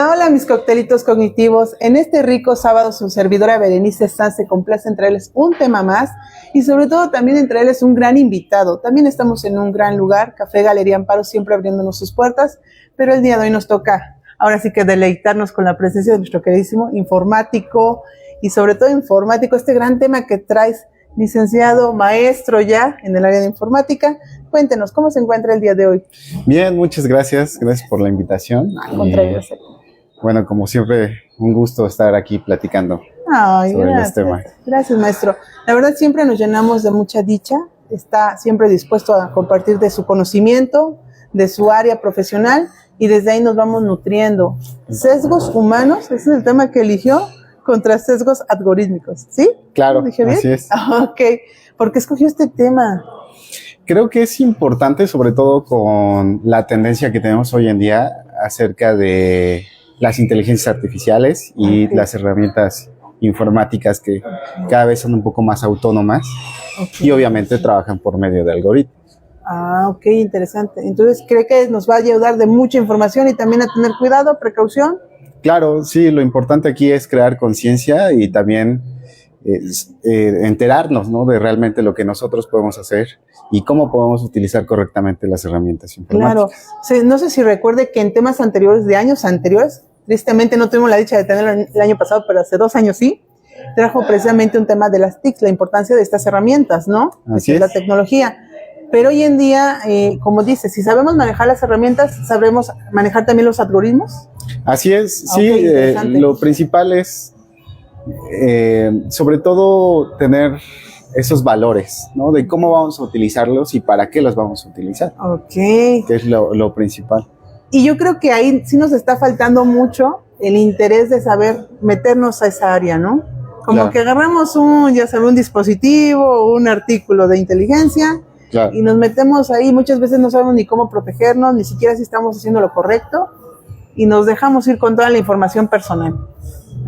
Hola mis coctelitos cognitivos, en este rico sábado su servidora Berenice Sanz se complace en traerles un tema más y sobre todo también en traerles un gran invitado. También estamos en un gran lugar, Café Galería Amparo, siempre abriéndonos sus puertas, pero el día de hoy nos toca ahora sí que deleitarnos con la presencia de nuestro queridísimo informático y sobre todo informático, este gran tema que traes, licenciado, maestro ya en el área de informática. Cuéntenos, ¿cómo se encuentra el día de hoy? Bien, muchas gracias por la invitación. Al contrario, bueno, como siempre, un gusto estar aquí platicando sobre los temas. Gracias, maestro. La verdad, siempre nos llenamos de mucha dicha. Está siempre dispuesto a compartir de su conocimiento, de su área profesional, y desde ahí nos vamos nutriendo. Sesgos humanos, ese es el tema que eligió, contra sesgos algorítmicos, ¿sí? Claro, ¿Dije bien? así es. Ok. ¿Por qué escogió este tema? Creo que es importante, sobre todo con la tendencia que tenemos hoy en día acerca de las inteligencias artificiales y las herramientas informáticas que cada vez son un poco más autónomas y obviamente trabajan por medio de algoritmos. Ah, ok, interesante. Entonces, ¿cree que nos va a ayudar de mucha información y también a tener cuidado, precaución? Claro, sí, lo importante aquí es crear conciencia y también enterarnos, ¿no?, de realmente lo que nosotros podemos hacer y cómo podemos utilizar correctamente las herramientas informáticas. Claro, sí, no sé si recuerde que en temas anteriores, de años anteriores, tristemente no tuvimos la dicha de tenerlo el año pasado, pero hace 2 años sí, trajo precisamente un tema de las TICs, la importancia de estas herramientas, ¿no? Así es. La tecnología. Pero hoy en día, como dice, si sabemos manejar las herramientas, ¿sabremos manejar también los algoritmos? Así es, sí, lo principal es sobre todo tener esos valores, ¿no? De cómo vamos a utilizarlos y para qué los vamos a utilizar. Ok. Que es lo principal. Y yo creo que ahí sí nos está faltando mucho el interés de saber meternos a esa área, ¿no? Como claro, que agarramos un dispositivo, un artículo de inteligencia, claro, y nos metemos ahí. Muchas veces no sabemos ni cómo protegernos, ni siquiera si estamos haciendo lo correcto, y nos dejamos ir con toda la información personal.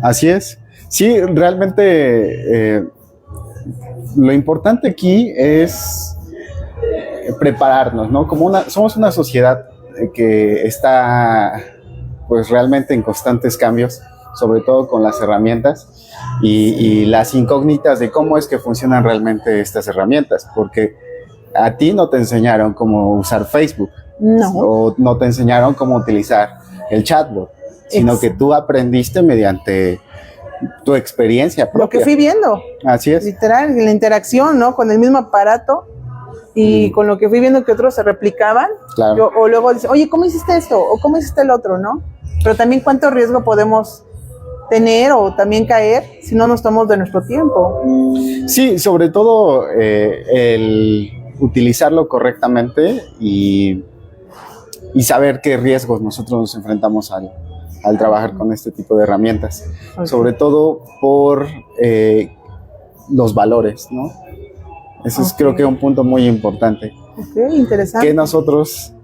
Así es. Sí, realmente lo importante aquí es prepararnos, ¿no? Somos una sociedad que está pues realmente en constantes cambios, sobre todo con las herramientas y las incógnitas de cómo es que funcionan realmente estas herramientas, porque a ti no te enseñaron cómo usar Facebook, no, o no te enseñaron cómo utilizar el chatbot, sino que tú aprendiste mediante tu experiencia propia. Lo que fui viendo. Así es. Literal, la interacción, ¿no? Con el mismo aparato y con lo que fui viendo que otros se replicaban. Claro. O luego dice, oye, ¿cómo hiciste esto? O ¿cómo hiciste el otro? ¿No? Pero también cuánto riesgo podemos tener o también caer si no nos tomamos de nuestro tiempo. Sí, sobre todo el utilizarlo correctamente y saber qué riesgos nosotros nos enfrentamos al trabajar con este tipo de herramientas. Okay. Sobre todo por los valores, ¿no? Eso es, creo que, un punto muy importante. Ok, interesante. Que nosotros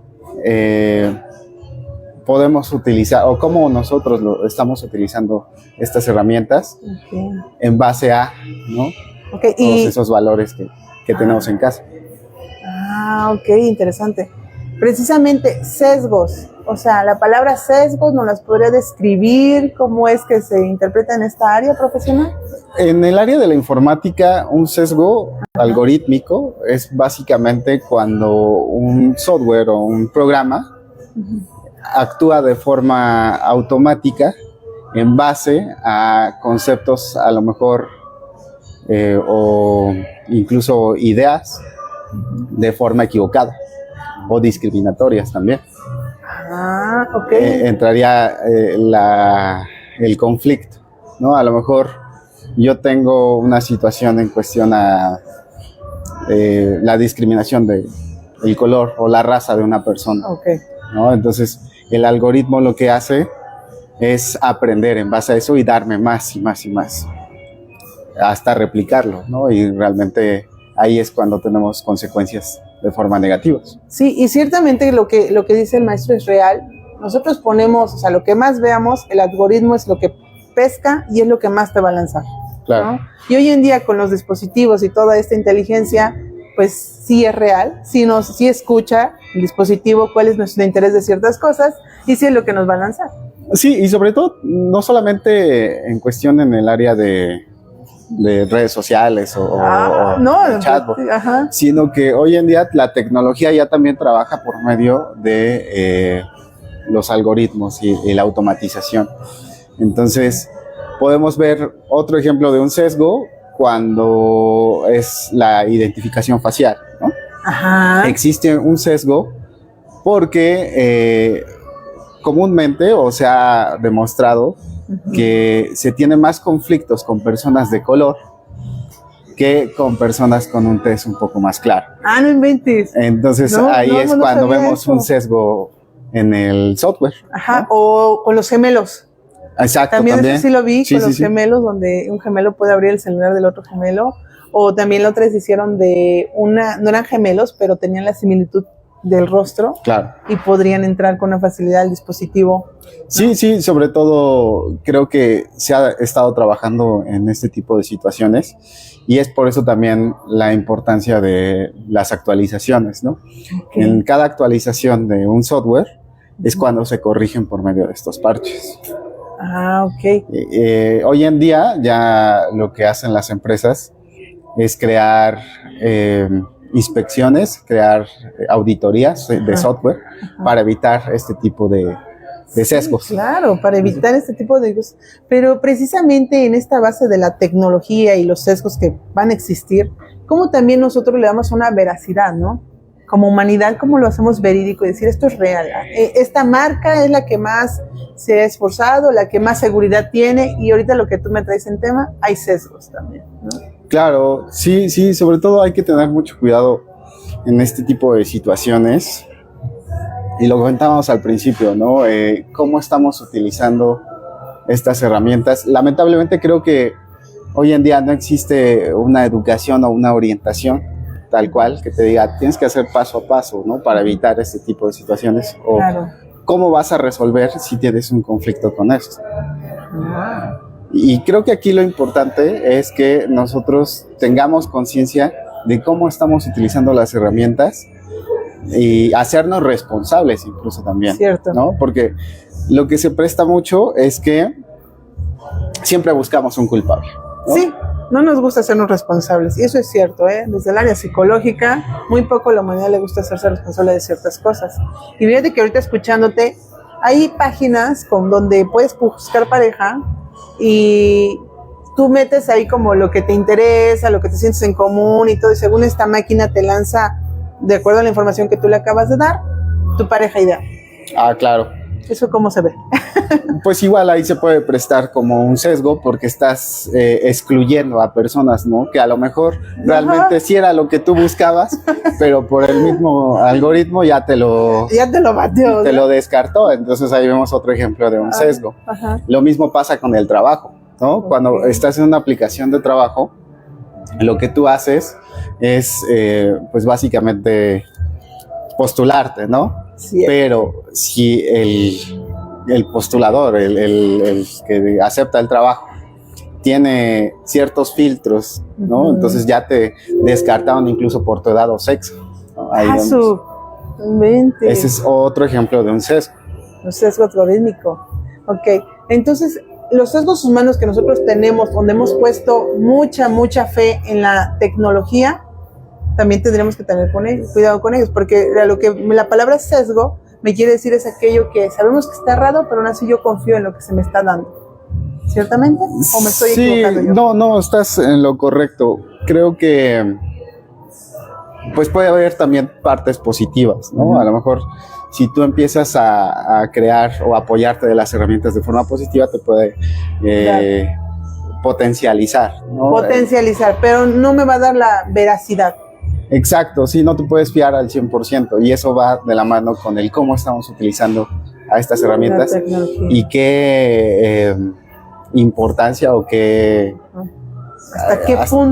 podemos utilizar, o cómo nosotros estamos utilizando estas herramientas en base a, ¿no? Okay. Todos esos valores que tenemos en casa. Ah, ok, interesante. Precisamente sesgos, o sea, la palabra sesgos, ¿nos las podría describir? ¿Cómo es que se interpreta en esta área profesional? En el área de la informática, un sesgo algorítmico es básicamente cuando un software o un programa actúa de forma automática en base a conceptos a lo mejor o incluso ideas de forma equivocada o discriminatorias también. Ah, ok. Entraría el conflicto, ¿no? A lo mejor yo tengo una situación en cuestión a la discriminación del color o la raza de una persona, okay, ¿no? Entonces el algoritmo lo que hace es aprender en base a eso y darme más y más y más hasta replicarlo, ¿no? Y realmente ahí es cuando tenemos consecuencias de forma negativa. Sí, y ciertamente lo que dice el maestro es real. Nosotros ponemos, o sea, lo que más veamos, el algoritmo es lo que pesca y es lo que más te va a lanzar. Claro. ¿No? Y hoy en día con los dispositivos y toda esta inteligencia, pues sí es real, sí escucha el dispositivo cuál es nuestro interés de ciertas cosas y sí es lo que nos va a lanzar. Sí, y sobre todo, no solamente en cuestión en el área de redes sociales o no, chatbot, ajá. sino que hoy en día la tecnología ya también trabaja por medio de los algoritmos y la automatización. Entonces, podemos ver otro ejemplo de un sesgo cuando es la identificación facial, ¿no? Ajá. Existe un sesgo porque comúnmente, o se ha demostrado que se tiene más conflictos con personas de color que con personas con un tez un poco más claro. Ah, no inventes. Entonces ahí es cuando vemos un sesgo en el software. Ajá, ¿no? O con los gemelos. Exacto. También eso sí lo vi con los gemelos, donde un gemelo puede abrir el celular del otro gemelo. O también la otra vez hicieron de no eran gemelos, pero tenían la similitud del rostro. Claro. Y podrían entrar con una facilidad al dispositivo. Sí, sí, sobre todo creo que se ha estado trabajando en este tipo de situaciones y es por eso también la importancia de las actualizaciones, ¿no? Okay. En cada actualización de un software es cuando se corrigen por medio de estos parches. Ah, ok. Hoy en día ya lo que hacen las empresas es crear inspecciones, crear auditorías de software para evitar este tipo de sesgos. Sí, claro, para evitar este tipo de cosas. Pero precisamente en esta base de la tecnología y los sesgos que van a existir, ¿cómo también nosotros le damos una veracidad, ¿no? Como humanidad, ¿cómo lo hacemos verídico y decir esto es real? Esta marca es la que más se ha esforzado, la que más seguridad tiene, y ahorita lo que tú me traes en tema, hay sesgos también, ¿no? Claro, sí, sí, sobre todo hay que tener mucho cuidado en este tipo de situaciones. Y lo comentábamos al principio, ¿no? Cómo estamos utilizando estas herramientas. Lamentablemente creo que hoy en día no existe una educación o una orientación tal cual que te diga, tienes que hacer paso a paso, ¿no? Para evitar este tipo de situaciones. O claro. Cómo vas a resolver si tienes un conflicto con esto. Y creo que aquí lo importante es que nosotros tengamos conciencia de cómo estamos utilizando las herramientas y hacernos responsables incluso también. Cierto. ¿No? Porque lo que se presta mucho es que siempre buscamos un culpable, ¿no? Sí, no nos gusta hacernos responsables, y eso es cierto, ¿eh? Desde el área psicológica, muy poco a la humanidad le gusta hacerse responsable de ciertas cosas. Y fíjate que ahorita escuchándote, hay páginas donde puedes buscar pareja y tú metes ahí como lo que te interesa, lo que te sientes en común y todo, y según esta máquina te lanza, de acuerdo a la información que tú le acabas de dar, tu pareja ideal. Ah, claro. ¿Eso cómo se ve? Pues igual ahí se puede prestar como un sesgo porque estás excluyendo a personas, ¿no? Que a lo mejor realmente sí era lo que tú buscabas, pero por el mismo algoritmo ya te lo batió, te lo descartó. Entonces ahí vemos otro ejemplo de un sesgo. Ajá. Lo mismo pasa con el trabajo, ¿no? Okay. Cuando estás en una aplicación de trabajo, lo que tú haces es, pues básicamente postularte, ¿no? Sí. Pero si el postulador, el que acepta el trabajo, tiene ciertos filtros, ¿no? Entonces ya te descartaron incluso por tu edad o sexo, ¿no? Ahí ese es otro ejemplo de un sesgo. Un sesgo algorítmico. Ok, entonces los sesgos humanos que nosotros tenemos, donde hemos puesto mucha fe en la tecnología, también tendremos que tener cuidado con ellos, porque la palabra sesgo me quiere decir es aquello que sabemos que está errado, pero aún así yo confío en lo que se me está dando. ¿Ciertamente? ¿O me estoy equivocando yo? No, estás en lo correcto. Creo que pues puede haber también partes positivas, ¿no? A lo mejor si tú empiezas a crear o apoyarte de las herramientas de forma positiva, te puede potencializar, ¿no? Potencializar, pero no me va a dar la veracidad. Exacto, sí, no te puedes fiar al 100% y eso va de la mano con el cómo estamos utilizando a estas herramientas y qué importancia o qué...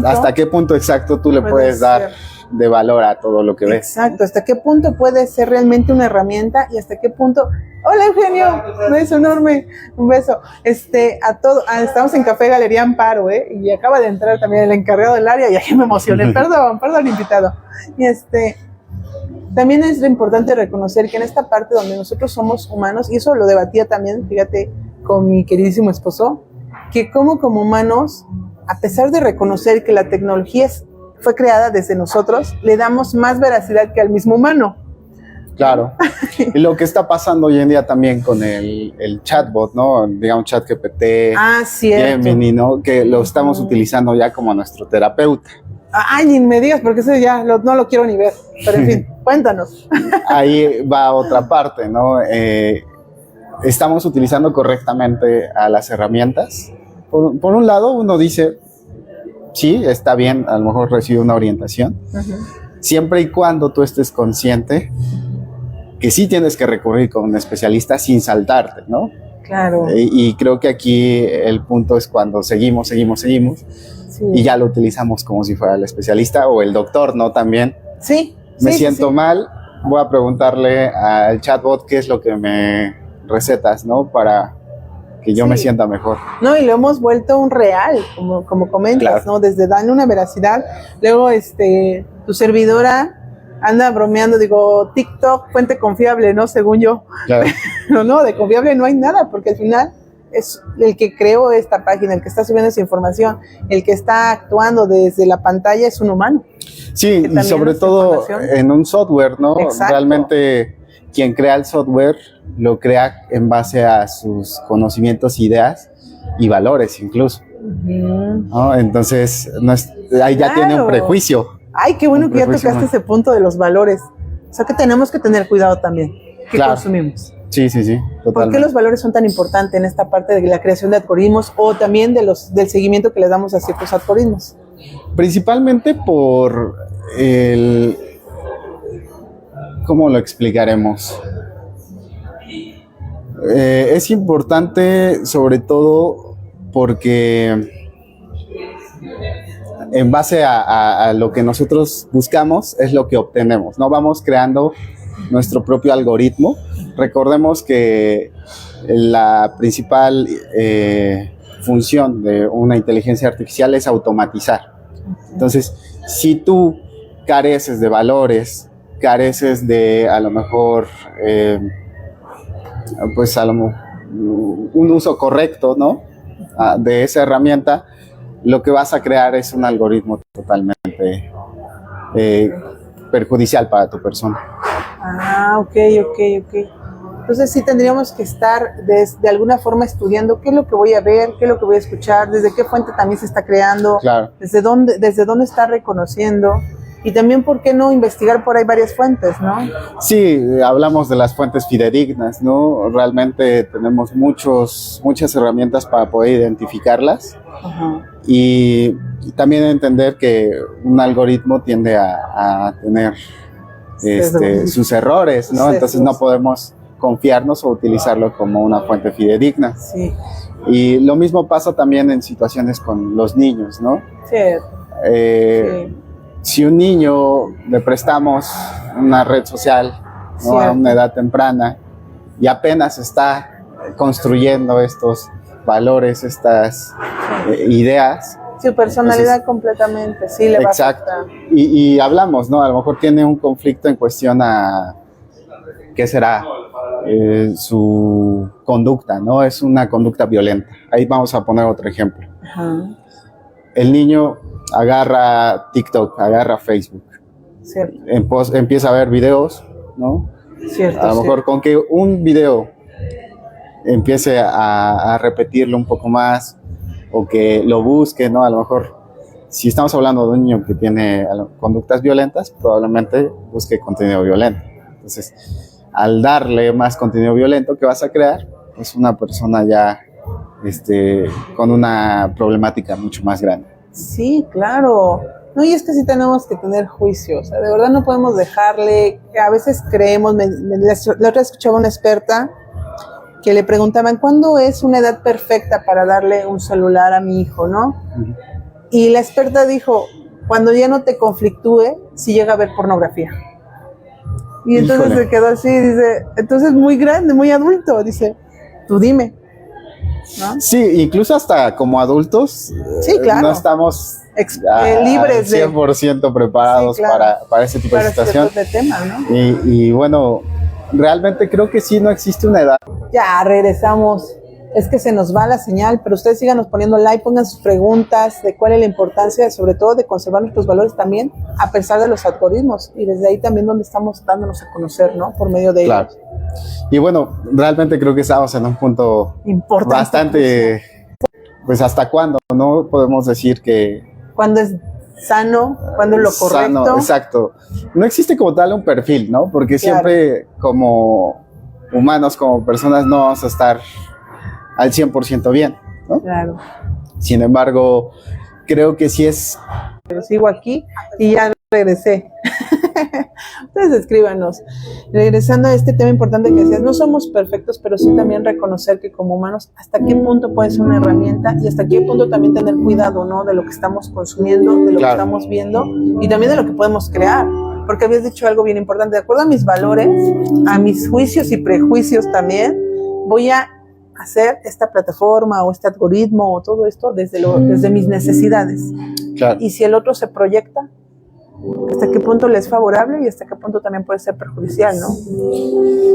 ¿Hasta qué punto exacto tú le puedes dar de valor a todo lo que ves? Exacto, hasta qué punto puede ser realmente una herramienta y hasta qué punto... Hola Eugenio, un beso enorme, un beso. Estamos en Café Galería Amparo, y acaba de entrar también el encargado del área y ahí me emocioné, perdón invitado. Y también es importante reconocer que en esta parte donde nosotros somos humanos, y eso lo debatía también, fíjate, con mi queridísimo esposo, que como humanos, a pesar de reconocer que la tecnología fue creada desde nosotros, le damos más veracidad que al mismo humano. Claro. Y lo que está pasando hoy en día también con el chatbot, ¿no? Digamos, ChatGPT, Gemini, ¿no? Que lo estamos utilizando ya como nuestro terapeuta. Ay, ni me digas, porque eso ya no lo quiero ni ver. Pero en fin, cuéntanos. Ahí va otra parte, ¿no? Estamos utilizando correctamente a las herramientas. Por un lado, uno dice, sí, está bien, a lo mejor recibe una orientación, siempre y cuando tú estés consciente que sí tienes que recurrir con un especialista sin saltarte, ¿no? Claro. Y creo que aquí el punto es cuando seguimos, y ya lo utilizamos como si fuera el especialista o el doctor, ¿no? También. Sí. Me siento mal, voy a preguntarle al chatbot qué es lo que me recetas, ¿no? Para que yo me sienta mejor. No, y lo hemos vuelto un real, como comentas, claro, ¿no? Desde darle una veracidad. Luego, tu servidora anda bromeando, digo, TikTok, fuente confiable, ¿no? Según yo. Claro. No, de confiable no hay nada, porque al final es el que creó esta página, el que está subiendo esa información, el que está actuando desde la pantalla es un humano. Sí, y sobre todo en un software, ¿no? Exacto. Realmente quien crea el software lo crea en base a sus conocimientos, ideas y valores incluso. ¿No? Entonces, ahí ya tiene un prejuicio. Ay, qué bueno que ya tocaste ese punto de los valores. O sea que tenemos que tener cuidado también. ¿Qué consumimos? Sí, totalmente. ¿Por qué los valores son tan importantes en esta parte de la creación de algoritmos o también del seguimiento que les damos a ciertos algoritmos? Principalmente por ¿cómo lo explicaremos? Es importante sobre todo porque en base a lo que nosotros buscamos es lo que obtenemos, ¿no? Vamos creando nuestro propio algoritmo. Recordemos que la principal función de una inteligencia artificial es automatizar. Entonces, si tú careces de valores, careces de a lo mejor un uso correcto, ¿no? De esa herramienta, lo que vas a crear es un algoritmo totalmente perjudicial para tu persona. Ok. Entonces sí tendríamos que estar de alguna forma estudiando qué es lo que voy a ver, qué es lo que voy a escuchar, desde qué fuente también se está creando, claro, desde dónde está reconociendo. Y también, ¿por qué no investigar por ahí varias fuentes, no? Sí, hablamos de las fuentes fidedignas, ¿no? Realmente tenemos muchas herramientas para poder identificarlas. Y también entender que un algoritmo tiende a tener sus errores, ¿no? Entonces no podemos confiarnos o utilizarlo como una fuente fidedigna. Sí. Y lo mismo pasa también en situaciones con los niños, ¿no? Sí. Si un niño le prestamos una red social, ¿no? A una edad temprana y apenas está construyendo estos valores, estas ideas. Su personalidad completamente, sí le va a afectar. Exacto. Y hablamos, ¿no? A lo mejor tiene un conflicto en cuestión a qué será su conducta, ¿no? Es una conducta violenta. Ahí vamos a poner otro ejemplo. El niño agarra TikTok, agarra Facebook. Cierto. Empieza a ver videos, ¿no? Cierto. A lo mejor con que un video empiece a repetirlo un poco más o que lo busque, ¿no? A lo mejor, si estamos hablando de un niño que tiene conductas violentas, probablemente busque contenido violento. Entonces, al darle más contenido violento que vas a crear, es una persona ya con una problemática mucho más grande. Sí, claro. No, y es que sí tenemos que tener juicio, o sea, de verdad no podemos dejarle, a veces creemos, la otra escuchaba una experta que le preguntaban, ¿cuándo es una edad perfecta para darle un celular a mi hijo, no? Y la experta dijo, cuando ya no te conflictúe si llega a ver pornografía. Y entonces se quedó así, dice, entonces muy grande, muy adulto, dice, tú dime. ¿no? Sí, incluso hasta como adultos, Sí, claro. no estamos libres de 100% preparados, sí, claro, para ese tipo de situación. De temas, ¿no? Y bueno, realmente creo que sí, no existe una edad. Ya, regresamos. Es que se nos va la señal, pero ustedes síganos poniendo like, pongan sus preguntas de cuál es la importancia, sobre todo de conservar nuestros valores también, a pesar de los algoritmos, y desde ahí también donde estamos dándonos a conocer, ¿no? Por medio de claro. Ellos. Y bueno, realmente creo que estamos en un punto importante, bastante, pues hasta cuándo, ¿no? Podemos decir que... ¿Cuándo es sano? ¿Cuándo es lo correcto? Sano, exacto. No existe como tal un perfil, ¿no? Porque siempre como humanos, como personas, no vamos a estar al 100% bien, ¿no? Claro. Sin embargo, creo que sí es... Pero sigo aquí y ya regresé. Ustedes escríbanos. Regresando a este tema importante que decías, no somos perfectos, pero sí también reconocer que como humanos, hasta qué punto puede ser una herramienta y hasta qué punto también tener cuidado, ¿no? De lo que estamos consumiendo, de lo que estamos viendo y también de lo que podemos crear. Porque habías dicho algo bien importante, de acuerdo a mis valores, a mis juicios y prejuicios también, voy a hacer esta plataforma o este algoritmo o todo esto desde mis necesidades. Claro. Y si el otro se proyecta, ¿hasta qué punto le es favorable y hasta qué punto también puede ser perjudicial, no?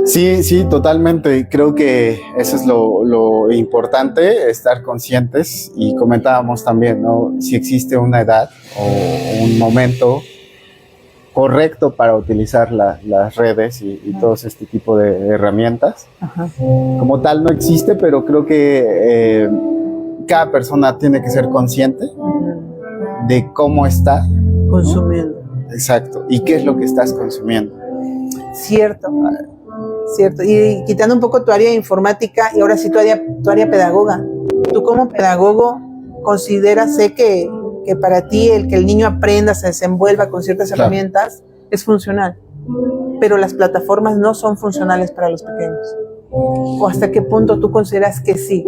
Sí, sí, totalmente. Creo que eso es lo importante, estar conscientes. Y comentábamos también, ¿no? Si existe una edad o un momento correcto para utilizar las redes y todo este tipo de herramientas. Ajá. Como tal no existe, pero creo que cada persona tiene que ser consciente de cómo está consumiendo. Exacto. ¿Y qué es lo que estás consumiendo? Cierto. Cierto. Y quitando un poco tu área de informática y ahora sí tu área pedagoga. Tú como pedagogo consideras, sé que para ti el que el niño aprenda, se desenvuelva con ciertas herramientas es funcional, pero las plataformas no son funcionales para los pequeños. ¿O hasta qué punto tú consideras que sí?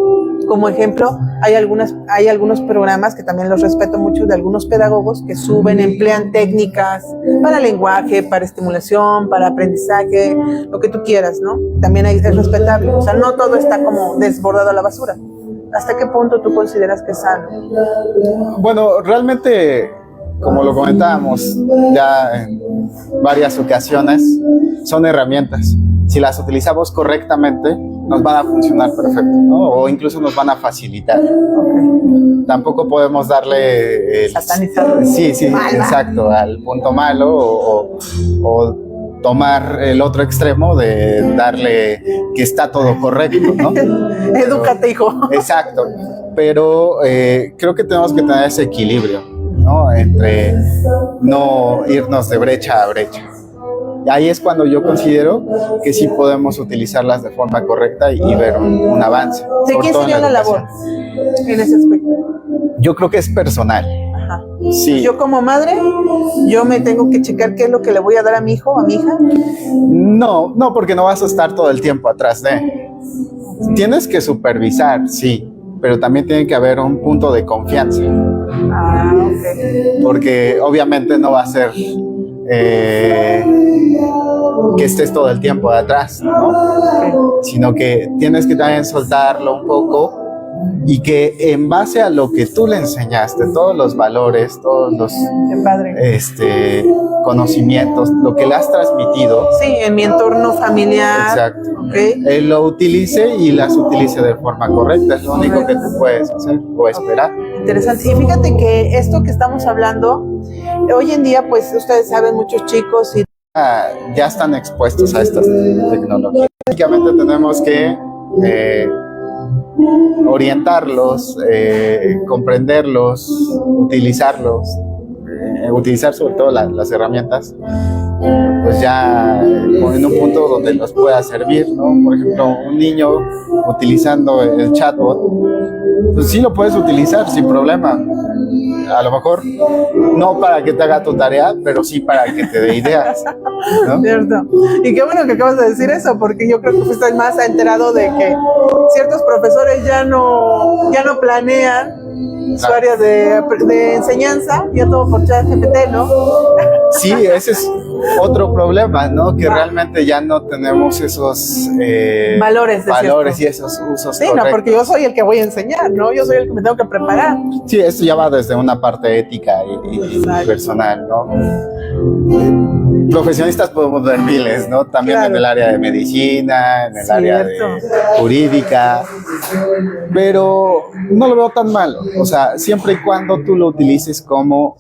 Como ejemplo, hay algunos programas que también los respeto mucho de algunos pedagogos que suben, emplean técnicas para lenguaje, para estimulación, para aprendizaje, lo que tú quieras, ¿no? También es respetable. O sea, no todo está como desbordado a la basura. ¿Hasta qué punto tú consideras que es sano? Bueno, realmente, como lo comentábamos ya en varias ocasiones, son herramientas. Si las utilizamos correctamente, nos van a funcionar perfecto, ¿no? O incluso nos van a facilitar. Okay. Tampoco podemos darle... Satanizar. Sí, exacto, al punto malo o tomar el otro extremo de darle que está todo correcto, ¿no? Edúcate, hijo. Exacto, pero creo que tenemos que tener ese equilibrio, ¿no? Entre no irnos de brecha a brecha. Y ahí es cuando yo considero que sí podemos utilizarlas de forma correcta y ver un avance. ¿De quién sería la labor en ese aspecto? Yo creo que es personal. Ajá. Sí. Yo como madre, yo me tengo que checar qué es lo que le voy a dar a mi hijo o a mi hija. No, porque no vas a estar todo el tiempo atrás de. Tienes que supervisar, sí, pero también tiene que haber un punto de confianza. Ah, ok. Porque obviamente no va a ser que estés todo el tiempo de atrás, ¿no? Okay. Sino que tienes que también soltarlo un poco y que en base a lo que tú le enseñaste, todos los valores, todos los conocimientos, lo que le has transmitido. Sí, en mi entorno familiar. Exacto. Okay. Él lo utilice y las utilice de forma correcta. Es lo único que tú puedes hacer o esperar. Interesante. Y fíjate que esto que estamos hablando, hoy en día, pues ustedes saben, muchos chicos y ya están expuestos a estas tecnologías. Básicamente tenemos que orientarlos, comprenderlos, utilizar sobre todo las herramientas, pues ya en un punto donde nos pueda servir, ¿no? Por ejemplo, un niño utilizando el chatbot, pues sí lo puedes utilizar sin problema. A lo mejor no para que te haga tu tarea, pero sí para que te dé ideas, ¿no? Cierto. Y qué bueno que acabas de decir eso, porque yo creo que fuiste más enterado de que ciertos profesores ya no planean su área de enseñanza, ya todo por ChatGPT, ¿no? Sí, ese es otro problema, ¿no? Que realmente ya no tenemos esos valores y esos usos sí, correctos. no, porque yo soy el que voy a enseñar, ¿no? Yo soy el que me tengo que preparar. Sí, esto ya va desde una parte ética y personal, ¿no? Profesionistas podemos ver miles, ¿no? También en el área de medicina, en el área de jurídica, pero no lo veo tan mal, o sea, siempre y cuando tú lo utilices como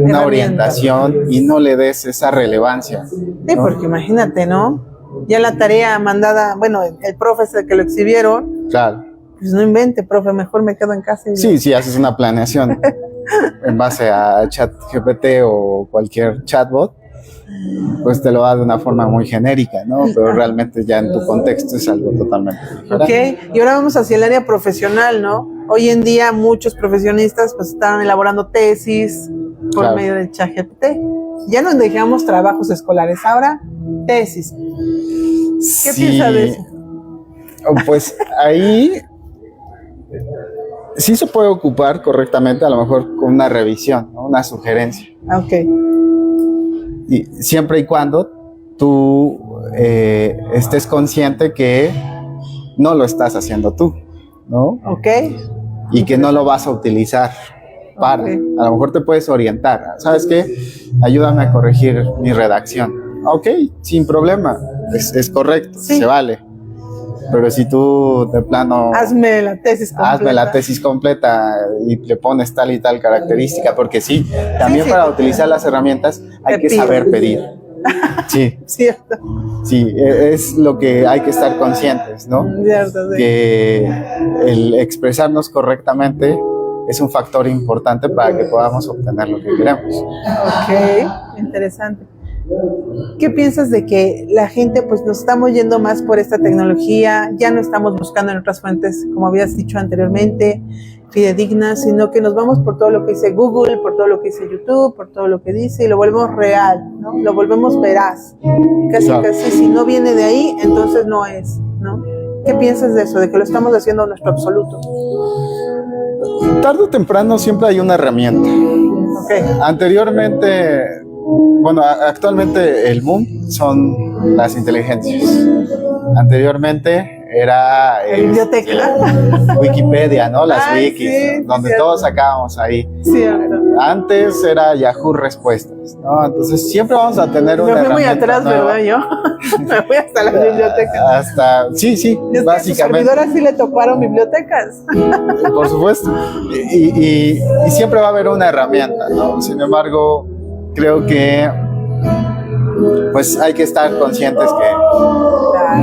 una orientación y no le des esa relevancia. Sí, ¿no? Porque imagínate, ¿no? Ya la tarea mandada, bueno, el profe ese que lo exhibieron, claro. Pues no invente, profe, mejor me quedo en casa. Sí, haces una planeación en base a ChatGPT o cualquier chatbot, pues te lo da de una forma muy genérica, ¿no? Pero realmente ya en tu contexto es algo totalmente diferente. Ok, y ahora vamos hacia el área profesional, ¿no? Hoy en día muchos profesionistas pues están elaborando tesis por medio del ChatGPT. Ya no dejamos trabajos escolares, ahora tesis. ¿Qué piensas de eso? Pues ahí sí se puede ocupar correctamente, a lo mejor con una revisión, ¿no? Una sugerencia. Ok. Y siempre y cuando tú estés consciente que no lo estás haciendo tú, ¿no? Ok. Y que no lo vas a utilizar para. A lo mejor te puedes orientar. ¿Sabes qué? Ayúdame a corregir mi redacción. Ok, sin problema. Es correcto, se vale. Pero si tú de plano... Hazme la tesis completa y le pones tal y tal característica, porque sí, también para utilizar las herramientas hay que saber pedir. Sí. Cierto. Sí, es lo que hay que estar conscientes, ¿no? Cierto, sí. Que el expresarnos correctamente es un factor importante para que podamos obtener lo que queremos. Ok, interesante. ¿Qué piensas de que la gente pues nos estamos yendo más por esta tecnología, ya no estamos buscando en otras fuentes, como habías dicho anteriormente, fidedignas, sino que nos vamos por todo lo que dice Google, por todo lo que dice YouTube, por todo lo que dice y lo volvemos real, ¿no? Lo volvemos veraz. Casi si no viene de ahí, entonces no es, ¿no? ¿Qué piensas de eso, de que lo estamos haciendo a nuestro absoluto? Tarde o temprano siempre hay una herramienta. Okay. Anteriormente... Bueno, actualmente el boom son las inteligencias. Anteriormente era biblioteca, Wikipedia, ¿no? Las wikis, sí, donde todos sacábamos ahí. Cierto. Antes era Yahoo Respuestas, ¿no? Entonces siempre vamos a tener una herramienta. Me fui muy atrás, nueva. ¿Verdad? Yo me fui hasta la biblioteca. Sí, básicamente. A su servidora sí le toparon bibliotecas. Por supuesto. Y siempre va a haber una herramienta, ¿no? Sin embargo, creo que pues hay que estar conscientes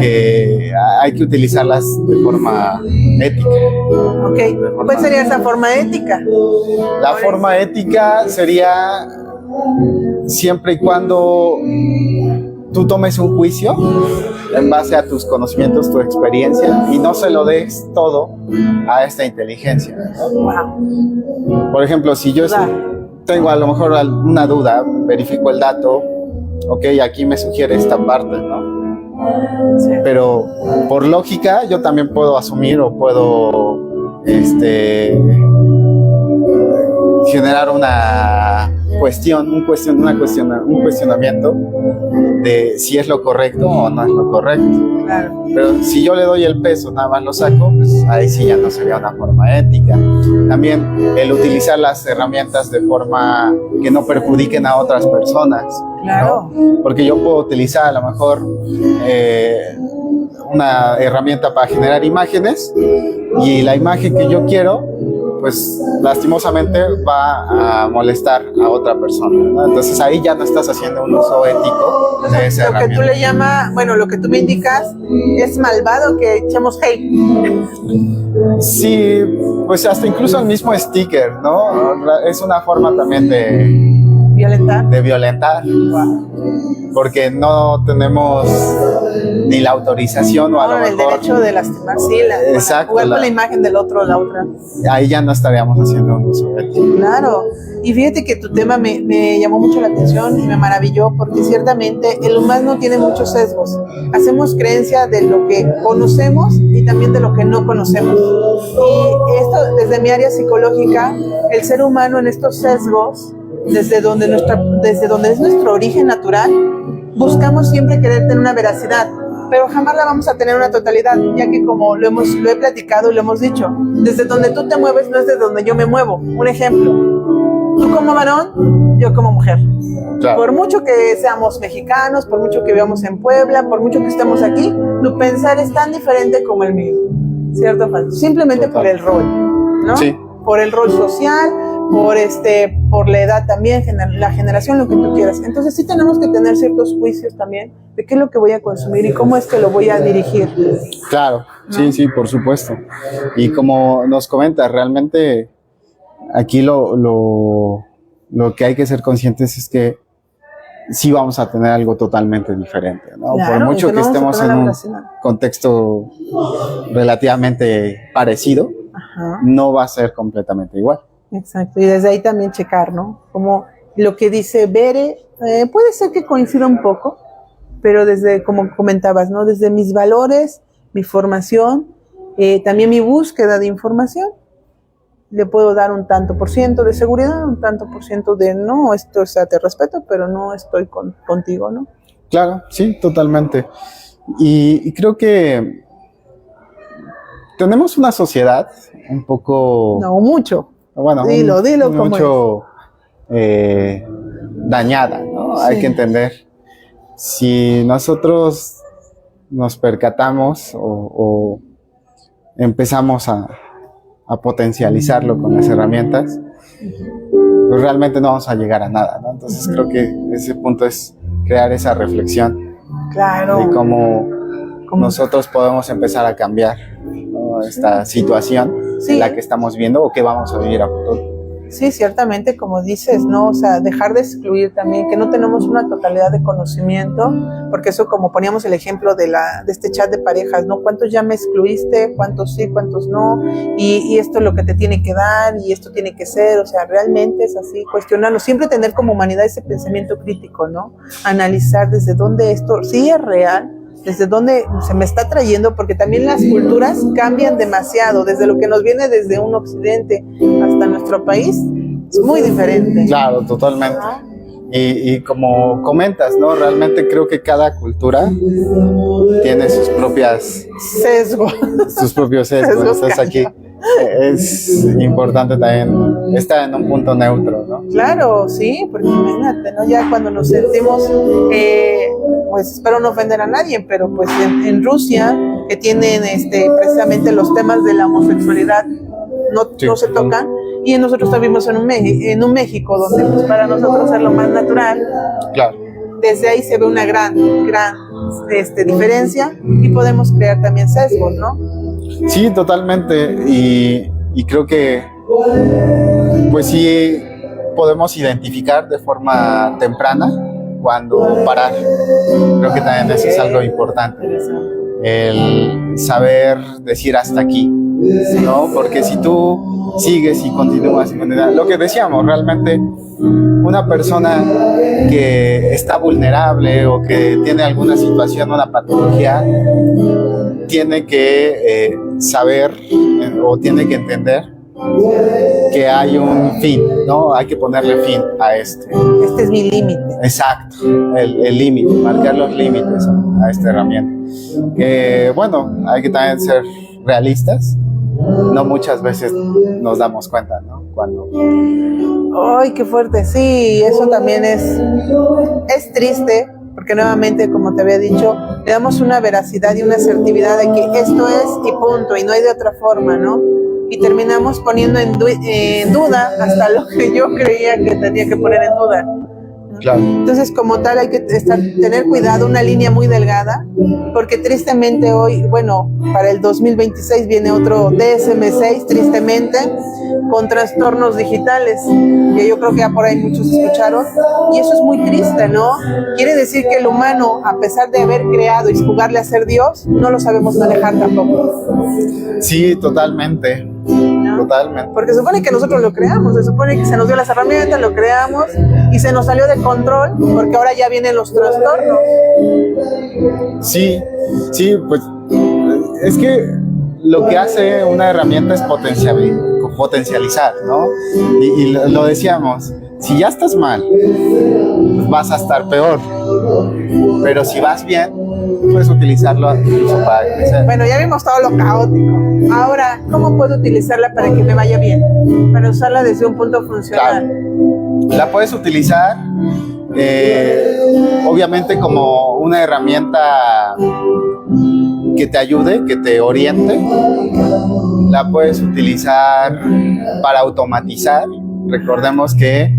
que hay que utilizarlas de forma ética. Ok, ¿cuál sería esa forma ética? La forma ética sería siempre y cuando tú tomes un juicio en base a tus conocimientos, tu experiencia y no se lo des todo a esta inteligencia, ¿no? Wow. Por ejemplo, si yo tengo a lo mejor una duda, verifico el dato, ok, aquí me sugiere esta parte, ¿no? Sí. Pero por lógica yo también puedo asumir o puedo generar una cuestión, un cuestionamiento de si es lo correcto o no es lo correcto. Claro. Pero si yo le doy el peso, nada más lo saco, pues ahí sí ya no sería una forma ética. También el utilizar las herramientas de forma que no perjudiquen a otras personas. Claro. ¿No? Porque yo puedo utilizar a lo mejor una herramienta para generar imágenes y la imagen que yo quiero, pues lastimosamente va a molestar a otra persona, ¿no? Entonces ahí ya no estás haciendo un uso ético de esa herramienta. Lo que tú le llamas, bueno, lo que tú me indicas, es malvado que echemos hate. Sí, pues hasta incluso el mismo sticker, ¿no? Es una forma también de violentar. Wow. Porque no tenemos ni la autorización o a lo mejor el derecho de lastimar, sí, exacto, jugar con la imagen del otro o la otra. Ahí ya no estaríamos haciendo un uso ético. Claro, y fíjate que tu tema me llamó mucho la atención y me maravilló porque ciertamente el humano tiene muchos sesgos. Hacemos creencia de lo que conocemos y también de lo que no conocemos. Y esto, desde mi área psicológica, el ser humano en estos sesgos desde donde es nuestro origen natural, buscamos siempre querer tener una veracidad, pero jamás la vamos a tener una totalidad, ya que como lo he platicado y lo hemos dicho, desde donde tú te mueves no es desde donde yo me muevo. Un ejemplo, tú como varón, yo como mujer. Claro. Por mucho que seamos mexicanos, por mucho que vivamos en Puebla, por mucho que estemos aquí, tu pensar es tan diferente como el mío, ¿cierto? Simplemente por el rol, ¿no? Sí. Por el rol social, por la edad también, la generación, lo que tú quieras. Entonces sí tenemos que tener ciertos juicios también de qué es lo que voy a consumir y cómo es que lo voy a dirigir. Claro, ¿no? Sí, por supuesto. Y como nos comentas, realmente aquí lo que hay que ser conscientes es que sí vamos a tener algo totalmente diferente, ¿no? Claro, por mucho que estemos en un contexto relativamente parecido, ajá, no va a ser completamente igual. Exacto, y desde ahí también checar, ¿no? Como lo que dice Bere, puede ser que coincida un poco, pero desde, como comentabas, ¿no? Desde mis valores, mi formación, también mi búsqueda de información, le puedo dar un tanto por ciento de seguridad, un tanto por ciento de no, esto, o sea, te respeto, pero no estoy contigo, ¿no? Claro, sí, totalmente. Y creo que tenemos una sociedad un poco... No, mucho. Bueno, dilo mucho dañada, ¿no? Sí. Hay que entender. Si nosotros nos percatamos o empezamos a potencializarlo con las herramientas, pues realmente no vamos a llegar a nada, ¿no? Entonces creo que ese punto es crear esa reflexión, claro, de cómo nosotros podemos empezar a cambiar, ¿no? Esta situación, sí, en la que estamos viendo o que vamos a vivir a futuro. Sí, ciertamente, como dices, ¿no? O sea, dejar de excluir también, que no tenemos una totalidad de conocimiento, porque eso, como poníamos el ejemplo de este chat de parejas, ¿no? ¿Cuántos ya me excluiste? ¿Cuántos sí? ¿Cuántos no? Y esto es lo que te tiene que dar, y esto tiene que ser, o sea, realmente es así, cuestionarlo, siempre tener como humanidad ese pensamiento crítico, ¿no? Analizar desde dónde esto sí es real, desde dónde se me está trayendo, porque también las culturas cambian demasiado, desde lo que nos viene desde un occidente hasta nuestro país, es muy diferente. Claro, totalmente. Y como comentas, ¿no? Realmente creo que cada cultura tiene sus propias sesgos. Sus propios sesgos. Entonces aquí es importante también estar en un punto neutro, ¿no? Claro, sí, porque imagínate, ¿no? Ya cuando nos sentimos, pues espero no ofender a nadie, pero pues en Rusia, que tienen precisamente los temas de la homosexualidad, no se tocan, y nosotros vivimos en un México donde pues para nosotros es lo más natural. Claro. Desde ahí se ve una gran diferencia y podemos crear también sesgos, ¿no? Sí, totalmente, y creo que pues sí podemos identificar de forma temprana cuando parar. Creo que también eso es algo importante, el saber decir hasta aquí, ¿no? Porque si tú sigues y continúas, lo que decíamos, realmente una persona que está vulnerable o que tiene alguna situación, una patología, tiene que saber o tiene que entender que hay un fin, ¿no? Hay que ponerle fin a esto. Este es mi límite. Exacto, el límite, marcar los límites a esta herramienta. Bueno, hay que también ser realistas. No muchas veces nos damos cuenta, ¿no? Cuando... ¡Ay, qué fuerte! Sí, eso también es triste, porque nuevamente, como te había dicho, le damos una veracidad y una asertividad de que esto es y punto, y no hay de otra forma, ¿no? Y terminamos poniendo en duda hasta lo que yo creía que tenía que poner en duda, ¿no? Claro. Entonces, como tal, hay que tener cuidado, una línea muy delgada, porque tristemente hoy, bueno, para el 2026 viene otro DSM-6, tristemente, con trastornos digitales, que yo creo que ya por ahí muchos escucharon, y eso es muy triste, ¿no? Quiere decir que el humano, a pesar de haber creado y jugarle a ser Dios, no lo sabemos manejar tampoco. Sí, totalmente. ¿No? Totalmente. Porque se supone que nosotros lo creamos, se supone que se nos dio las herramientas, lo creamos y se nos salió de control porque ahora ya vienen los trastornos. Sí, pues es que lo que hace una herramienta es potencializar, ¿no? Y lo decíamos, si ya estás mal, vas a estar peor, pero si vas bien, puedes utilizarlo incluso para crecer. Bueno, ya vimos todo lo caótico. Ahora, ¿cómo puedo utilizarla para que me vaya bien? Para usarla desde un punto funcional. Claro. La puedes utilizar, obviamente, como una herramienta que te ayude, que te oriente. La puedes utilizar para automatizar. Recordemos que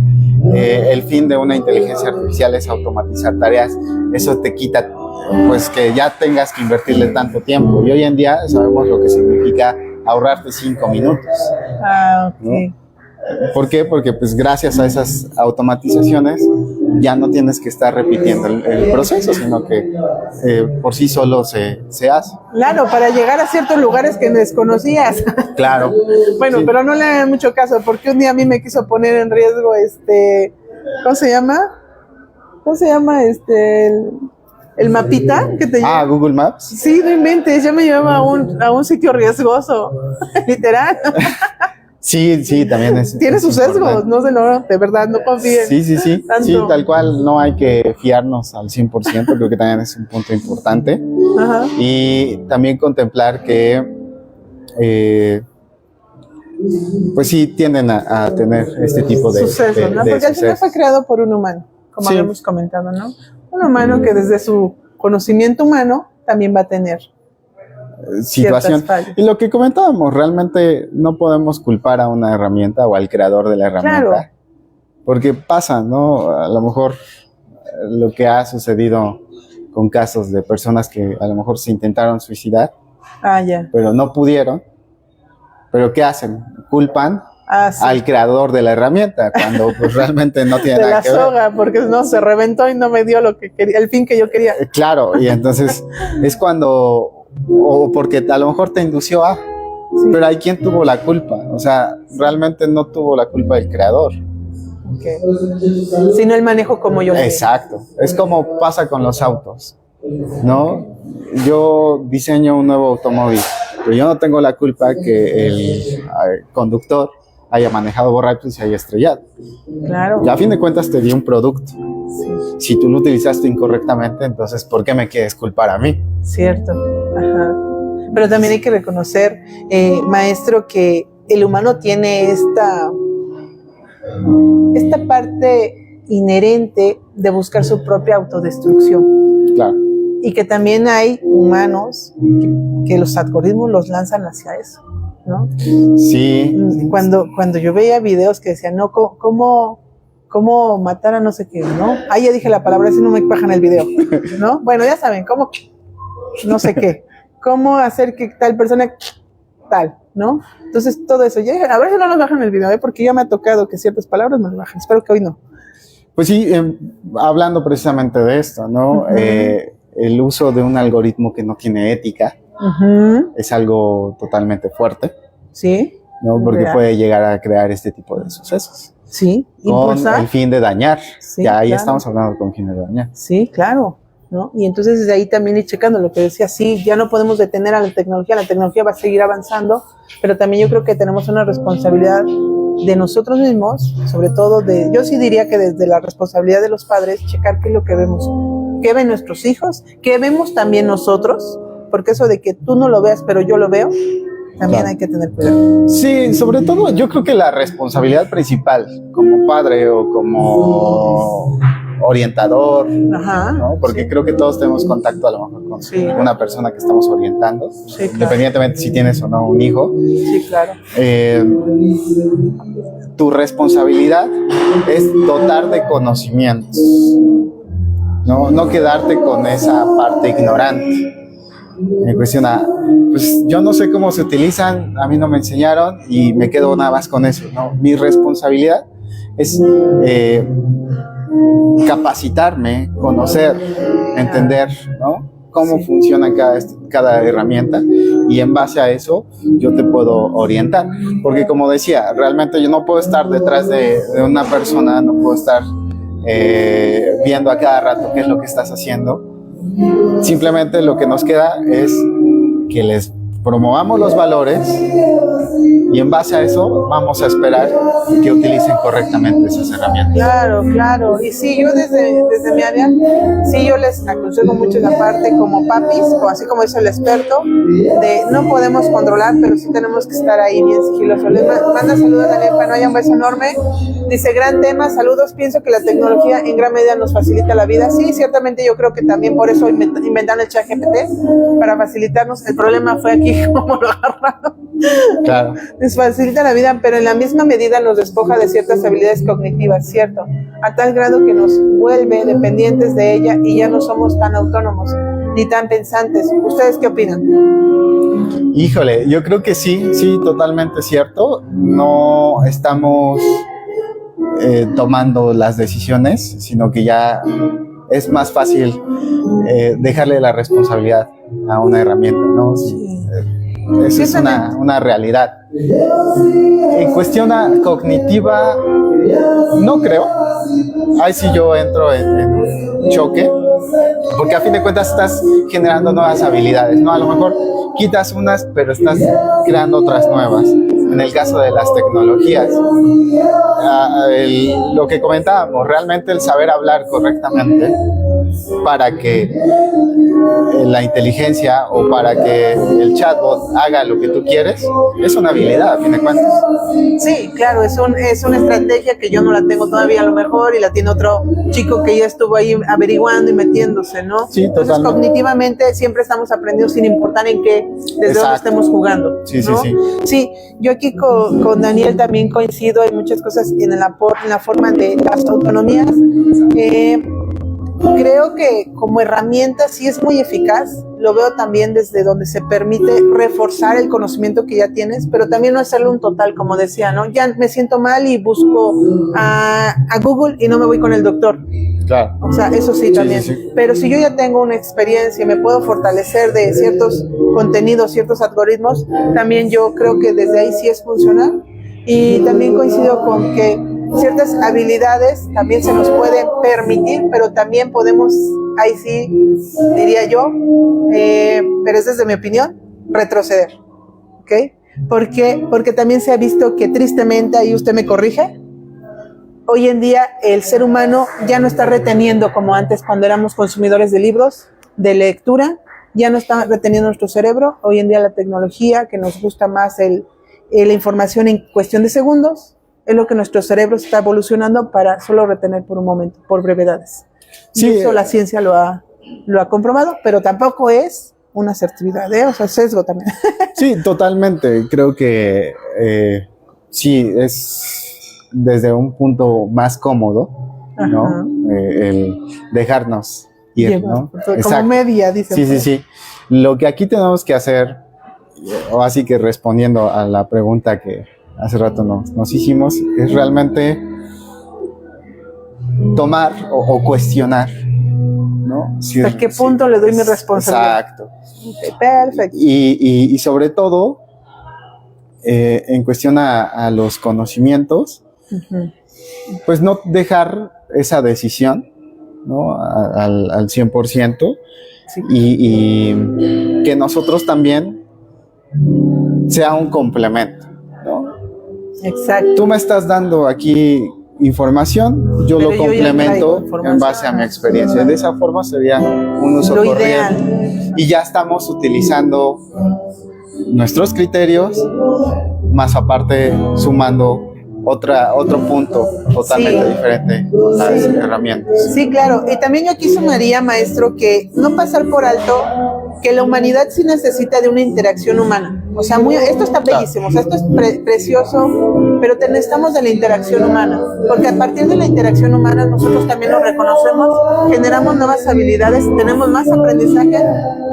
el fin de una inteligencia artificial es automatizar tareas. Eso te quita, pues, que ya tengas que invertirle tanto tiempo. Y hoy en día sabemos lo que significa ahorrarte 5 minutos. Ah, ok. ¿No? ¿Por qué? Porque pues gracias a esas automatizaciones ya no tienes que estar repitiendo el proceso, sino que por sí solo se hace. Claro, para llegar a ciertos lugares que desconocías. Claro. Bueno, Sí. pero no le hagan mucho caso, porque un día a mí me quiso poner en riesgo ¿cómo se llama? ¿Cómo se llama el mapita que te lleva? Google Maps. Sí, no inventes, ya me llevaba a un sitio riesgoso, literal. Sí, también es. Tiene es sus sesgos, importante. no se lo, de verdad, no confíen. Sí, tanto. sí, tal cual, no hay que fiarnos al 100%, creo que también es un punto importante. Ajá. Y también contemplar que, pues sí, tienden a tener este tipo de Sucesos, ¿no? de Porque al final sucesos. fue creado por un humano, como Sí. habíamos comentado, ¿no? Un humano que desde su conocimiento humano también va a tener Situación. ciertas fallas. Y lo que comentábamos, realmente no podemos culpar a una herramienta o al creador de la herramienta. Claro. Porque pasa, ¿no? A lo mejor lo que ha sucedido con casos de personas que a lo mejor se intentaron suicidar, Ah, ya. pero no pudieron. ¿Pero qué hacen? Culpan Ah, sí. al creador de la herramienta, cuando pues realmente no tiene De nada la que ver. soga, porque no, se reventó y no me dio lo que quería, el fin que yo quería. Claro, y entonces es cuando, o porque a lo mejor te indució a, Sí. pero hay quien tuvo la culpa, o sea, realmente no tuvo la culpa el creador. Okay. Sino el manejo como yo. Exacto, es como pasa con los autos, ¿no? Yo diseño un nuevo automóvil, pero yo no tengo la culpa que el conductor haya manejado borracho y se haya estrellado. Claro. Ya a fin de cuentas te di un producto. Sí. Si tú lo utilizaste incorrectamente, entonces ¿por qué me quieres culpar a mí? Cierto. Ajá. Pero también hay que reconocer, maestro, que el humano tiene esta parte inherente de buscar su propia autodestrucción. Claro. Y que también hay humanos que los algoritmos los lanzan hacia eso, ¿no? Sí. Cuando yo veía videos que decían, no, ¿cómo matar a no sé qué, ¿no? Ahí ya dije la palabra, si no me bajan el video, ¿no? Bueno, ya saben, ¿cómo? No sé qué. ¿Cómo hacer que tal persona tal, ¿no? Entonces, todo eso. A ver si no nos bajan el video, porque ya me ha tocado que ciertas palabras nos bajan. Espero que hoy no. Pues sí, hablando precisamente de esto, ¿no? Uh-huh. El uso de un algoritmo que no tiene ética Uh-huh. es algo totalmente fuerte, Sí. ¿no? Porque Real. puede llegar a crear este tipo de sucesos. Sí. Con Impulsar. el fin de dañar. Sí, ya ahí claro. estamos hablando con fin de dañar. Sí, claro, ¿no? Y entonces desde ahí también ir checando lo que decía, sí, ya no podemos detener a la tecnología va a seguir avanzando, pero también yo creo que tenemos una responsabilidad de nosotros mismos, sobre todo yo sí diría que desde la responsabilidad de los padres, checar qué es lo que vemos, qué ven nuestros hijos, qué vemos también nosotros, porque eso de que tú no lo veas, pero yo lo veo, también Claro. hay que tener cuidado. Sí, sobre todo yo creo que la responsabilidad principal como padre o como orientador, Ajá. ¿no? Porque Sí. creo que todos tenemos contacto a lo mejor con Sí. una persona que estamos orientando, Sí, claro. independientemente si tienes o no un hijo. Sí, claro. Tu responsabilidad es dotar de conocimientos, no quedarte con esa parte ignorante. Me cuestiona, pues yo no sé cómo se utilizan, a mí no me enseñaron y me quedo nada más con eso, ¿no? Mi responsabilidad es capacitarme, conocer, entender, ¿no? Cómo Sí. funciona cada herramienta, y en base a eso yo te puedo orientar, porque como decía, realmente yo no puedo estar detrás de una persona, no puedo estar viendo a cada rato qué es lo que estás haciendo. Simplemente lo que nos queda es que les promovamos los valores y en base a eso vamos a esperar que utilicen correctamente esas herramientas. Claro, claro. Y sí, yo desde mi área, sí, yo les aconsejo mucho esa parte como papis, o así como dice el experto, de no podemos controlar, pero sí tenemos que estar ahí bien sigilosos. Les manda saludos a Daniel Panoya, un beso enorme. Dice, gran tema, saludos, pienso que la tecnología en gran medida nos facilita la vida. Sí, ciertamente yo creo que también por eso inventaron el ChatGPT, para facilitarnos. El problema fue aquí cómo lo agarraron. Claro. Nos facilita la vida, pero en la misma medida nos despoja de ciertas habilidades cognitivas, ¿cierto? A tal grado que nos vuelve dependientes de ella y ya no somos tan autónomos ni tan pensantes. ¿Ustedes qué opinan? Híjole, yo creo que sí, totalmente cierto. No estamos tomando las decisiones, sino que ya es más fácil dejarle la responsabilidad a una herramienta, ¿no? Sí. Esa es una realidad. En cuestión cognitiva, no creo. Ahí sí yo entro en choque, porque a fin de cuentas estás generando nuevas habilidades, ¿no? A lo mejor quitas unas, pero estás creando otras nuevas. En el caso de las tecnologías, lo que comentábamos, realmente el saber hablar correctamente para que la inteligencia o para que el chatbot haga lo que tú quieres, es una habilidad, a fin de cuentas. Sí, claro, es una estrategia que yo no la tengo todavía a lo mejor y la tiene otro chico que ya estuvo ahí averiguando y metiéndose, ¿no? Sí, entonces totalmente. Cognitivamente siempre estamos aprendiendo sin importar en qué, desde dónde estemos jugando. Sí, ¿no? Sí, yo aquí con Daniel también coincido en muchas cosas en la forma de las autonomías. Creo que como herramienta sí es muy eficaz, lo veo también desde donde se permite reforzar el conocimiento que ya tienes, pero también no hacerlo un total, como decía, ¿no? Ya me siento mal y busco a Google y no me voy con el doctor. Claro. O sea, eso sí también. Sí. Pero si yo ya tengo una experiencia y me puedo fortalecer de ciertos contenidos, ciertos algoritmos, también yo creo que desde ahí sí es funcional. Y también coincido con que ciertas habilidades también se nos pueden permitir, pero también podemos, ahí sí, diría yo, pero es desde mi opinión, retroceder, ¿ok? Porque también se ha visto que tristemente, ahí usted me corrige, hoy en día el ser humano ya no está reteniendo como antes cuando éramos consumidores de libros, de lectura, ya no está reteniendo nuestro cerebro. Hoy en día la tecnología, que nos gusta más la información en cuestión de segundos, es lo que nuestro cerebro está evolucionando para solo retener por un momento, por brevedades. Sí, y eso la ciencia lo ha comprobado, pero tampoco es una asertividad, o sea, sesgo también. Sí, totalmente. Creo que sí, es desde un punto más cómodo, ¿no? El dejarnos ir, ¿no? Como media, dice. Sí. Lo que aquí tenemos que hacer, o así que respondiendo a la pregunta que hace rato nos hicimos, es realmente tomar o cuestionar, ¿no? ¿Hasta qué punto le doy mi responsabilidad? Exacto. Okay, perfecto. Y sobre todo, en cuestión a los conocimientos, pues no dejar esa decisión, ¿no? al 100%, sí. y que nosotros también sea un complemento, ¿no? Exacto. Tú me estás dando aquí información, yo lo complemento en base a mi experiencia. De esa forma sería un uso corriente. Y ya estamos utilizando nuestros criterios, más aparte sumando otro punto totalmente diferente con las herramientas. Sí, claro. Y también yo aquí sumaría, maestro, que no pasar por alto que la humanidad sí necesita de una interacción humana. O sea, esto está bellísimo, o sea, esto es precioso, pero necesitamos de la interacción humana, porque a partir de la interacción humana nosotros también nos reconocemos, generamos nuevas habilidades, tenemos más aprendizaje,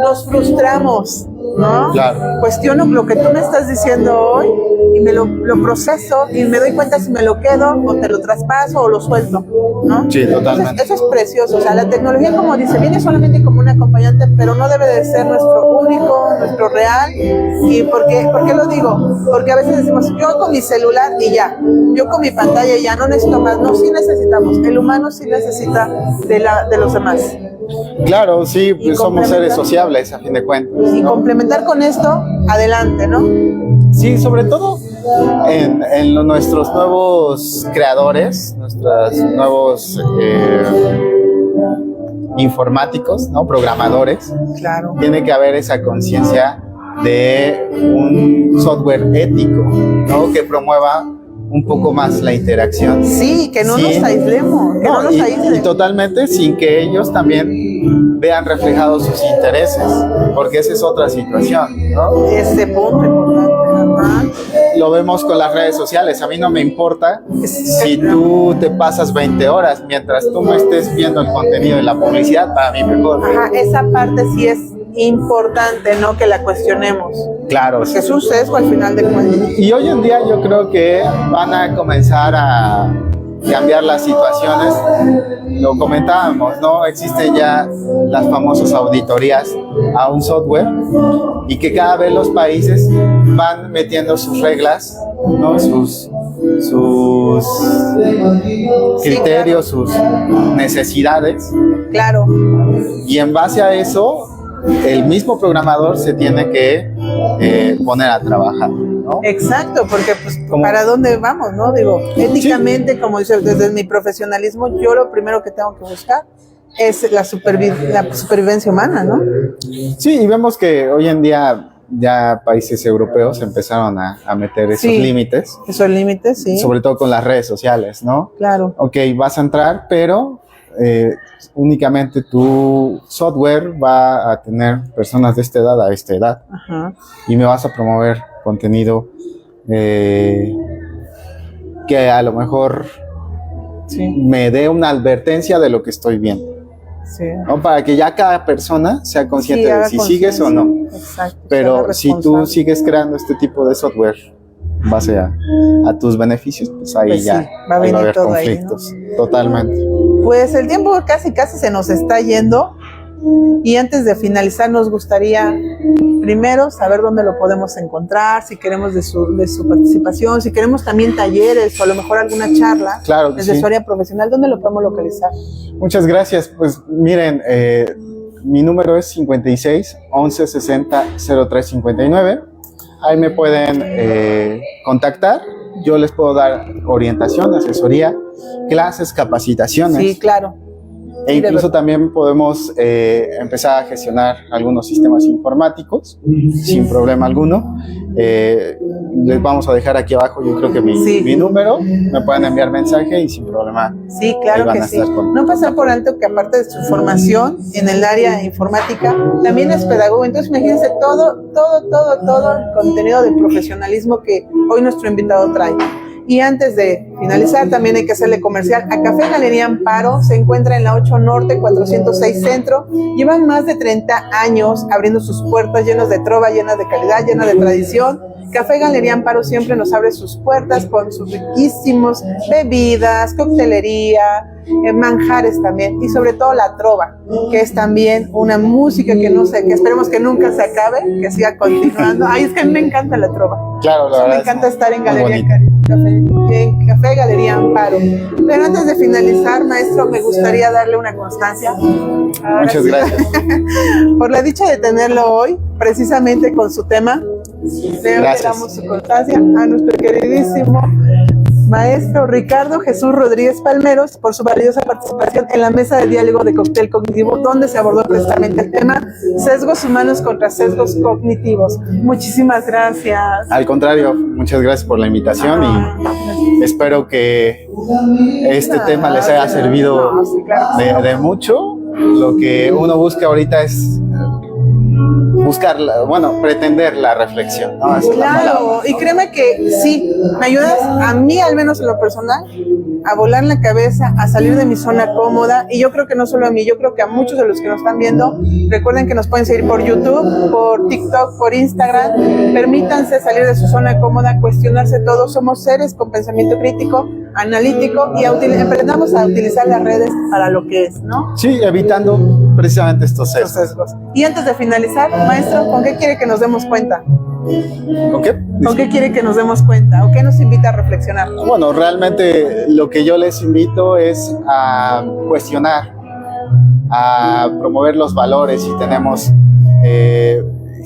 nos frustramos, ¿no? Claro. Cuestiono lo que tú me estás diciendo hoy y me lo proceso y me doy cuenta si me lo quedo o te lo traspaso o lo suelto, ¿no? Sí, totalmente. Entonces, eso es precioso. O sea, la tecnología, como dice, viene solamente como un acompañante, pero no debe de ser nuestro único, nuestro real. ¿Y por qué lo digo? Porque a veces decimos, yo con mi celular y ya, yo con mi pantalla y ya, no necesito más. No, sí necesitamos. El humano sí necesita de los demás. Claro, sí, pues somos seres complementar. sociables a fin de cuentas, Y ¿no? complementar con esto, adelante, ¿no? Sí, sobre todo nuestros nuevos creadores, nuestros nuevos informáticos, ¿no? Programadores, Claro. tiene que haber esa conciencia de un software ético, ¿no? Que promueva un poco más la interacción. Sí, que no nos aislemos, que no nos y aíslen. totalmente sin que ellos también vean reflejados sus intereses, porque esa es otra situación, ¿no? Ese punto importante. Ajá. Lo vemos con las redes sociales. A mí no me importa si tú te pasas 20 horas, mientras tú no estés viendo el contenido de la publicidad, para mí mejor. Ajá, esa parte sí es importante, ¿no? Que la cuestionemos. Claro. Que es un sesgo al final de cuentas. Y hoy en día yo creo que van a comenzar a cambiar las situaciones. Lo comentábamos, ¿no? Existen ya las famosas auditorías a un software y que cada vez los países van metiendo sus reglas, ¿no? Sus criterios, sus necesidades, Claro. y en base a eso el mismo programador se tiene que poner a trabajar, ¿no? Exacto, porque pues ¿Cómo? para dónde vamos, ¿no? Digo, éticamente, como dice, desde mi profesionalismo, yo lo primero que tengo que buscar es la supervivencia humana, ¿no? Sí, y vemos que hoy en día ya países europeos empezaron a meter esos Sí. límites, Esos límites, sí. sobre todo con las redes sociales, ¿no? Claro. Ok, vas a entrar, pero únicamente tu software va a tener personas de esta edad a esta edad, Ajá. y me vas a promover contenido que a lo mejor Sí. me dé una advertencia de lo que estoy viendo, Sí. ¿no? Para que ya cada persona sea consciente Sí, de haga si sigues o no. Exacto. Pero sea si tú responsable. sigues creando este tipo de software en base a tus beneficios, pues ahí Pues ya sí, va a ahí venir haber todo ahí, conflictos. Totalmente. Pues el tiempo casi se nos está yendo, y antes de finalizar nos gustaría primero saber dónde lo podemos encontrar, si queremos de su participación, si queremos también talleres o a lo mejor alguna charla Claro que desde sí. su área profesional, ¿dónde lo podemos localizar? Muchas gracias. Pues miren, mi número es 56 11 60 03 59. Ahí me pueden contactar. Yo les puedo dar orientación, asesoría, clases, capacitaciones. Sí, claro. E Sí, de incluso verdad. también podemos empezar a gestionar algunos sistemas informáticos sin problema alguno. Les vamos a dejar aquí abajo, yo creo que Sí. mi número, me pueden enviar mensaje y sin problema. Sí, Ahí claro van que a sí. estar con- No pasar por alto que aparte de su formación en el área informática, también es pedagogo. Entonces imagínense todo el contenido de profesionalismo que hoy nuestro invitado trae. Y antes de finalizar, también hay que hacerle comercial a Café Galería Amparo. Se encuentra en la 8 Norte, 406 Centro. Llevan más de 30 años abriendo sus puertas llenas de trova, llenas de calidad, llenas de tradición. Café Galería Amparo siempre nos abre sus puertas con sus riquísimos bebidas, coctelería, manjares también, y sobre todo la trova, que es también una música que no sé, que esperemos que nunca se acabe, que siga continuando. Ay, es que a mí me encanta la trova. Claro, la Me verdad. encanta estar en muy Galería bonito. en Café Galería Amparo. Pero antes de finalizar, maestro, me gustaría darle una constancia. Ahora Muchas sí. gracias. Por la dicha de tenerlo hoy, precisamente con su tema, le Gracias. damos su constancia a nuestro queridísimo maestro Ricardo Jesús Rodríguez Palmeros por su valiosa participación en la mesa de diálogo de Cóctel Cognitivo, donde se abordó precisamente el tema sesgos humanos contra sesgos cognitivos. Muchísimas gracias. Al contrario, muchas gracias por la invitación y espero que este tema les haya servido No, sí, claro que sí. de mucho. Lo que uno busca ahorita es buscar, pretender la reflexión, ¿no? Esa es la palabra, Claro, ¿no? y créeme que sí, me ayudas a mí, al menos en lo personal, a volar la cabeza, a salir de mi zona cómoda, y yo creo que no solo a mí, yo creo que a muchos de los que nos están viendo. Recuerden que nos pueden seguir por YouTube, por TikTok, por Instagram. Permítanse salir de su zona cómoda, cuestionarse todo. Somos seres con pensamiento crítico, analítico, y aprendamos a utilizar las redes para lo que es, ¿no? Sí, evitando precisamente estos Los sesgos. sesgos. Y antes de finalizar, maestro, ¿con qué quiere que nos demos cuenta? ¿Con qué? ¿Con qué quiere que nos demos cuenta? ¿O qué nos invita a reflexionar? Bueno, realmente lo que yo les invito es a cuestionar a promover los valores y tenemos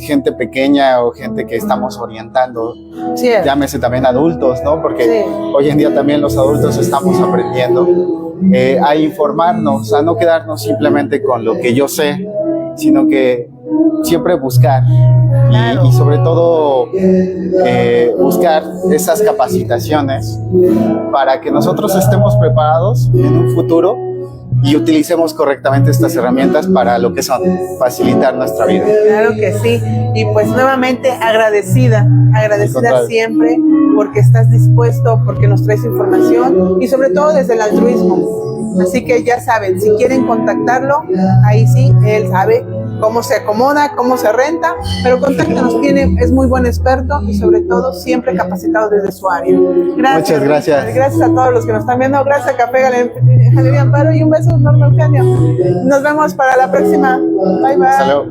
gente pequeña o gente que estamos orientando, Sí, llámese también adultos, ¿no? Porque Sí. hoy en día también los adultos estamos aprendiendo a informarnos, a no quedarnos simplemente con lo que yo sé, sino que siempre buscar Claro. y sobre todo buscar esas capacitaciones para que nosotros estemos preparados en un futuro y utilicemos correctamente estas herramientas para lo que son, facilitar nuestra vida. Claro que sí. Y pues nuevamente agradecida Al contrario. siempre porque estás dispuesto, porque nos traes información y sobre todo desde el altruismo. Así que ya saben, si quieren contactarlo, ahí sí, él sabe cómo se acomoda, cómo se renta, pero contáctanos, es muy buen experto y sobre todo siempre capacitado desde su área. Gracias. Muchas gracias. Richard. Gracias a todos los que nos están viendo. Gracias a Café Galería Amparo y un beso enorme, Eugenio. Nos vemos para la próxima. Bye, bye. Hasta luego.